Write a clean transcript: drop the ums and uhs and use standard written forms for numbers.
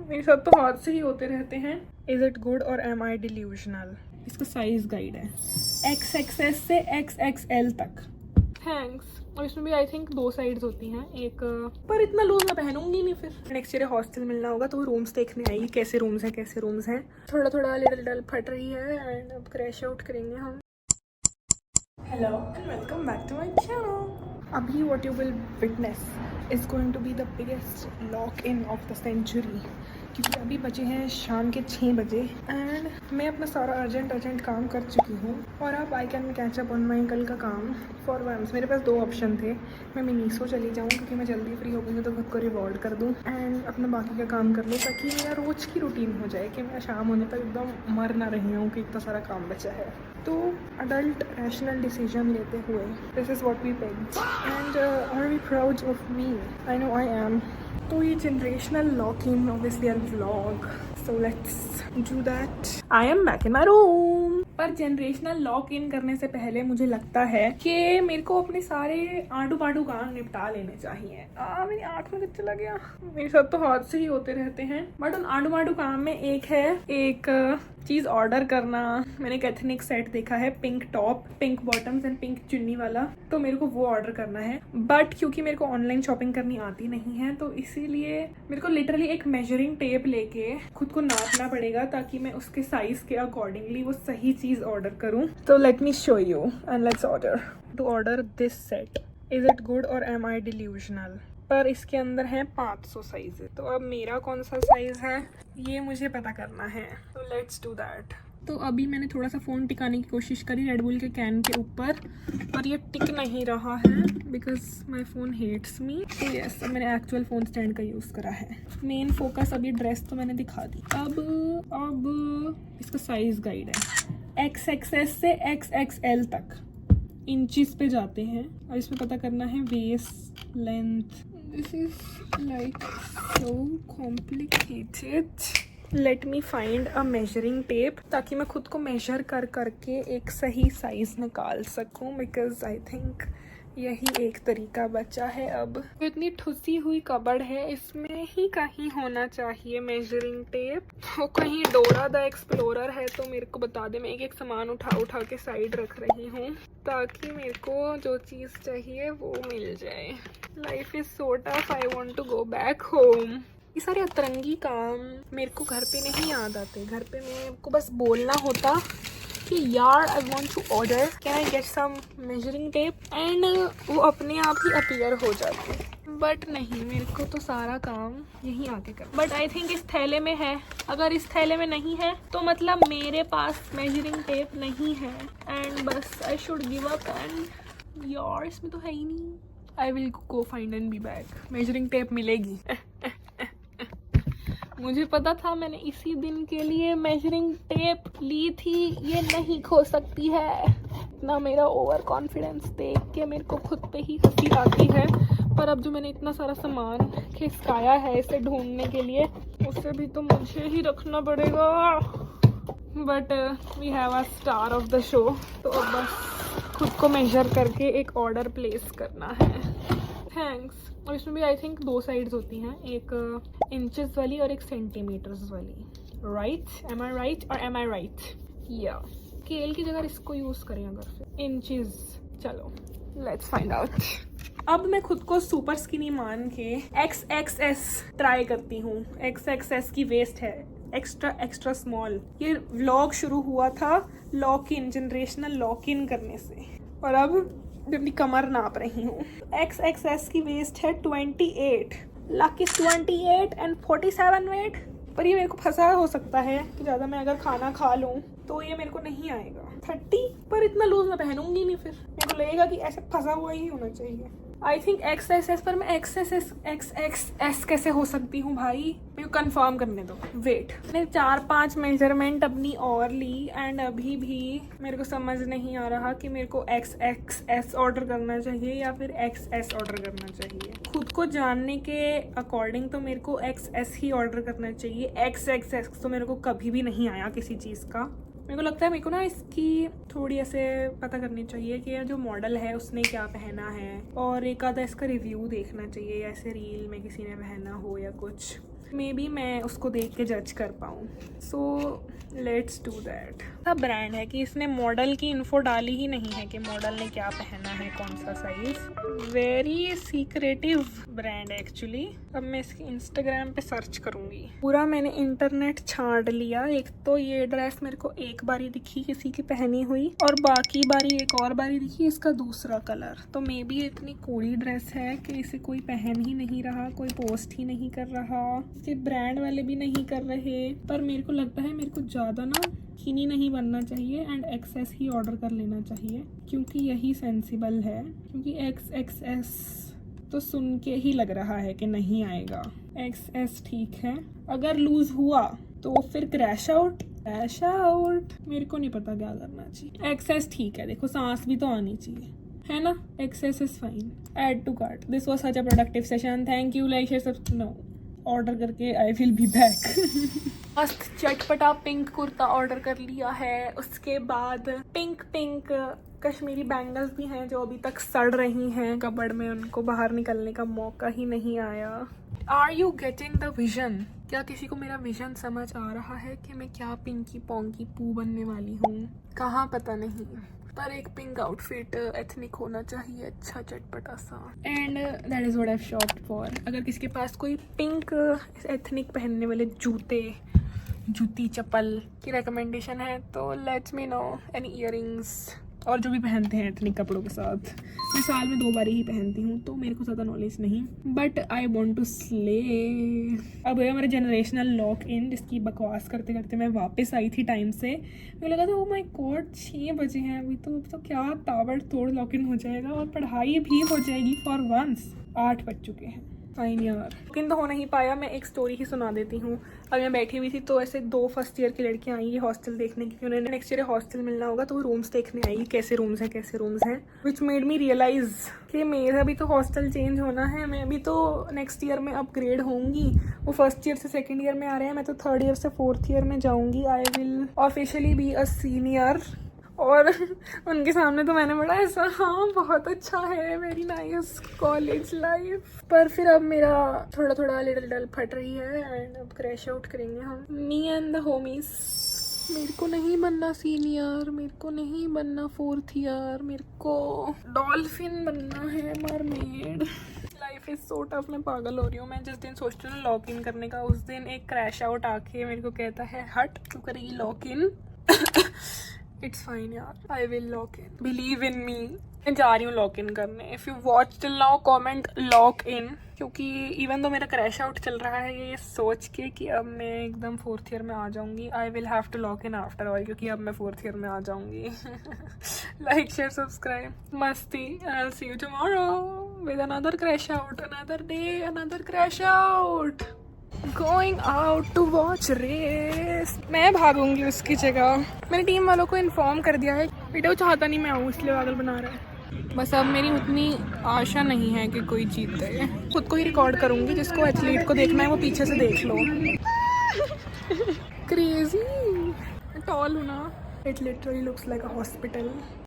मेरे साथ तो हादसे ही होते रहते हैं। Is it good or am I delusional? इसका साइज गाइड है XXS से XXL तक। थैंक्स। और इसमें भी आई थिंक 2 साइड्स होती हैं, एक पर इतना लूज मैं पहनूंगी नहीं। फिर नेक्स्ट ईयर हॉस्टल मिलना होगा तो वो रूम्स देखने आएगी, कैसे रूम्स हैं। थोड़ा थोड़ा लिटिल डल फट रही है एंड अब क्रैश आउट करेंगे हम। Hello and welcome back to my channel. अभी what you will witness is going to be the biggest lock in of the century, क्योंकि अभी बजे हैं शाम के 6 बजे एंड मैं अपना सारा अर्जेंट काम कर चुकी हूँ और अब I can catch up on my कल का काम फॉर वंस। मेरे पास 2 ऑप्शन थे, मैं मिनीसो चली जाऊँ क्योंकि मैं जल्दी फ्री हो गई हूँ तो खुद को रिवॉर्ड कर दूँ एंड अपना बाकी का काम कर लूँ, ताकि मेरा रोज़ की रूटीन हो जाए कि मैं शाम होने तक एकदम मर ना रही हूँ कि इतना सारा काम बचा है। तो अडल्ट रैशनल डिसीजन लेते हुए this is what we picked and are we proud of me? I know I am. तो ये generational lock in obviously I vlog, so let's do that. I am back in my room. पर generational lock in करने से पहले मुझे लगता है कि मेरे को अपने सारे आंडू पांडू काम निपटा लेने चाहिए। मेरी आँख में कुछ चला गया। मेरे साथ तो हादसे ही होते रहते हैं, बट उन आंडू पांडू काम में एक चीज़ ऑर्डर करना। मैंने एक एथनिक सेट देखा है, pink top, pink bottoms and pink चुन्नी वाला, तो मेरे को वो ऑर्डर करना है। बट क्योंकि मेरे को ऑनलाइन शॉपिंग करनी आती नहीं है तो इसीलिए मेरे को लिटरली एक मेजरिंग टेप लेके खुद को नापना पड़ेगा ताकि मैं उसके साइज के अकॉर्डिंगली वो सही चीज़ ऑर्डर करूँ। तो let me show you and let's order. To order this set, is it good or am I delusional? पर इसके अंदर है 500 साइज, तो अब मेरा कौन सा साइज है ये मुझे पता करना है, तो लेट्स डू दैट। तो अभी मैंने थोड़ा सा फ़ोन टिकाने की कोशिश करी रेड बुल के कैन के ऊपर, पर ये टिक नहीं रहा है because my phone hates me. तो यस, अब मैंने एक्चुअल फ़ोन स्टैंड का यूज़ करा है। मेन फोकस अभी ड्रेस तो मैंने दिखा दी। अब इसका साइज़ गाइड है XXS से XXL तक, इंचिस पे जाते हैं और इसमें पता करना है waist length. This is like so complicated. Let me find a measuring tape ताकि मैं खुद को मेजर करके एक सही साइज निकाल सकूं, बिकॉज आई थिंक यही एक तरीका बचा है। अब इतनी ठुसी हुई कबर्ड है, इसमें ही कहीं होना चाहिए मेजरिंग टेप। वो कहीं डोरा द एक्सप्लोरर है तो मेरे को बता दे, मैं एक सामान उठा के साइड रख रही हूँ ताकि मेरे को जो चीज़ चाहिए वो मिल जाए। Life is so tough, I want to go back home. ये सारे अतरंगी काम मेरे को घर पे नहीं याद आते। घर पे मेरे को बस बोलना होता कि यार I want to order, can I get some measuring tape, and वो अपने आप ही अपीयर हो जाते। बट नहीं, मेरे को तो सारा काम यहीं आके कर। बट आई थिंक इस थैले में है, अगर इस थैले में नहीं है तो मतलब मेरे पास मेजरिंग टेप नहीं है एंड बस I should give up. And यार इसमें तो है ही नहीं। I will go find and be back. Measuring tape मिलेगी। मुझे पता था, मैंने इसी दिन के लिए मेजरिंग टेप ली थी, ये नहीं खो सकती है। इतना मेरा ओवर कॉन्फिडेंस देख के मेरे को खुद पे ही हंसी आती है। पर अब जो मैंने इतना सारा सामान खिसकाया है इसे ढूंढने के लिए, उसे भी तो मुझे ही रखना पड़ेगा। But we have a star of the show, तो अब बस खुद को मेजर करके एक ऑर्डर प्लेस करना है। थैंक्स। और इसमें भी आई थिंक 2 साइड्स होती हैं, एक इंचेस वाली और एक सेंटीमीटर्स वाली। राइट? एम आई राइट और एम आई राइट? या स्केल की जगह इसको यूज़ करें अगर फिर इंचेस। चलो लेट्स फाइंड आउट। अब मैं खुद को सुपर स्किनी मान के XXS ट्राई करती हूँ। XXS की वेस्ट है, एक्स्ट्रा स्मॉल। ये व्लॉग शुरू हुआ था lock in, generational lock in करने से, और अब अपनी कमर नाप रही हूँ। XXS की वेस्ट है 28, लक इज 28 एंड 47 वेट। पर ये मेरे को फंसा हो सकता है कि ज़्यादा मैं अगर खाना खा लूँ तो ये मेरे को नहीं आएगा 30, पर इतना लूज मैं पहनूंगी नहीं। फिर मेरे को लगेगा कि ऐसे फंसा हुआ ही होना चाहिए। आई थिंक XSS, पर मैं XXS कैसे हो सकती हूँ भाई? मेरे को कंफर्म करने दो। वेट, मैंने 4-5 मेजरमेंट अपनी और ली एंड अभी भी मेरे को समझ नहीं आ रहा कि मेरे को XXS ऑर्डर करना चाहिए या फिर XS ऑर्डर करना चाहिए। खुद को जानने के अकॉर्डिंग तो मेरे को XS ही ऑर्डर करना चाहिए। XXS तो मेरे को कभी भी नहीं आया किसी चीज़ का। मेरे को लगता है मेरे को ना इसकी थोड़ी ऐसे पता करनी चाहिए कि जो मॉडल है उसने क्या पहना है, और एक आधा इसका रिव्यू देखना चाहिए, ऐसे रील में किसी ने पहना हो या कुछ। मे बी मैं उसको देख के जज कर पाऊँ। सो लेट्स डू दैट। सब ब्रांड है कि इसने मॉडल की इन्फो डाली ही नहीं है कि मॉडल ने क्या पहना है, कौन सा साइज। वेरी सीक्रेटिव ब्रांड है एक्चुअली। अब मैं इसकी इंस्टाग्राम पे सर्च करूँगी। पूरा मैंने इंटरनेट छांट लिया। एक तो ये ड्रेस मेरे को एक बारी दिखी किसी की पहनी हुई, और बाकी बारी एक और बारी दिखी इसका दूसरा कलर। तो मे बी इतनी कोड़ी ड्रेस है कि इसे कोई पहन ही नहीं रहा, कोई पोस्ट ही नहीं कर रहा, इसके ब्रांड वाले भी नहीं कर रहे। पर मेरे को लगता है मेरे को ज़्यादा ना चीनी नहीं बनना चाहिए एंड एक्सेस ही ऑर्डर कर लेना चाहिए, क्योंकि यही सेंसिबल है। क्योंकि XXS तो सुन के ही लग रहा है कि नहीं आएगा। XS ठीक है, अगर लूज हुआ तो फिर क्रैश आउट। मेरे को नहीं पता क्या करना चाहिए। XS ठीक है, देखो सांस भी तो आनी चाहिए, है ना। XS is fine. Add to cart. This was such a productive session. Thank you. Like share subscribe. No, order करके आई विल बी बैक। मस्त चटपटा पिंक कुर्ता ऑर्डर कर लिया है। उसके बाद पिंक कश्मीरी बैंगल्स भी हैं जो अभी तक सड़ रही हैं कबर्ड में, उनको बाहर निकलने का मौका ही नहीं आया। Are you getting the vision? क्या किसी को मेरा विजन समझ आ रहा है कि मैं क्या पिंकी पोंकी पू बनने वाली हूँ? कहाँ पता नहीं, पर एक पिंक आउटफिट एथनिक होना चाहिए, अच्छा चटपटा सा। And that is what I have शॉप्ड for. अगर किसी के पास कोई पिंक एथनिक पहनने वाले जूती चप्पल की रिकमेंडेशन है तो let's me know. Any earrings और जो भी पहनते हैं एथनिक कपड़ों के साथ। मैं साल में 2 बार ही पहनती हूँ तो मेरे को ज़्यादा नॉलेज नहीं, but I want to slay. अब है मेरा जनरेशनल लॉक इन, जिसकी बकवास करते करते मैं वापस आई थी टाइम से। मुझे लगा था ओ माय गॉड 6 बजे हैं अभी तो क्या ताबड़तोड़ लॉक इन हो जाएगा और पढ़ाई भी हो जाएगी फॉर वंस। 8 बज चुके हैं। फाइन यार, लेकिन तो हो नहीं पाया। मैं एक स्टोरी ही सुना देती हूँ। अभी मैं बैठी हुई थी तो ऐसे 2 फर्स्ट ईयर की लड़कियाँ आई ये हॉस्टल देखने, क्योंकि उन्हें नेक्स्ट ईयर हॉस्टल मिलना होगा तो वो रूम्स देखने आई, कैसे रूम्स हैं। विच मेड मी रियलाइज कि मेरा भी तो हॉस्टल चेंज होना है। मैं भी तो नेक्स्ट ईयर में अपग्रेड होंगी। वो फर्स्ट ईयर से सेकेंड ईयर में आ रहे हैं, मैं तो 3rd ईयर से 4th ईयर में जाऊँगी। I will officially be a senior. और उनके सामने तो मैंने बड़ा ऐसा हाँ बहुत अच्छा है, वेरी नाइस कॉलेज लाइफ। पर फिर अब मेरा थोड़ा लिटिल फट रही है एंड अब क्रैश आउट करेंगे हम, मी एंड द होमीज। मेरे को नहीं बनना सीनियर, मेरे को नहीं बनना 4th ईयर, मेरे को डॉल्फिन बनना है, mermaid. Life is so tough. मैं पागल हो रही हूँ। मैं जिस दिन सोचती हूँ लॉक इन करने का, उस दिन एक क्रैश आउट आके मेरे को कहता है हट, तू करेगी लॉक इन। इट्स फाइन यार, I will lock in, believe in me. मैं जा रही हूँ लॉक इन करने। If you watch till now comment lock in, क्योंकि इवन दो मेरा क्रैश आउट चल रहा है ये सोच के कि अब मैं एकदम 4th ईयर में आ जाऊँगी। I will have to lock in after all, क्योंकि अब मैं 4th ईयर में आ जाऊँगी। लाइक शेयर सब्सक्राइब, मस्ती। I will see you tomorrow with another crash out, another day, another crash out. Going out to watch race। मैं भागूंगी उसकी जगह। मैंने टीम वालों को इन्फॉर्म कर दिया है। वीडियो चाहता नहीं मैं आऊँ, इसलिए पागल बना रहा है। बस अब मेरी उतनी आशा नहीं है कि कोई जीते। खुद को ही रिकॉर्ड करूंगी, जिसको एथलीट को देखना है वो पीछे से देख लो। क्रेजी टॉल हूँ ना। It literally looks like a hospital.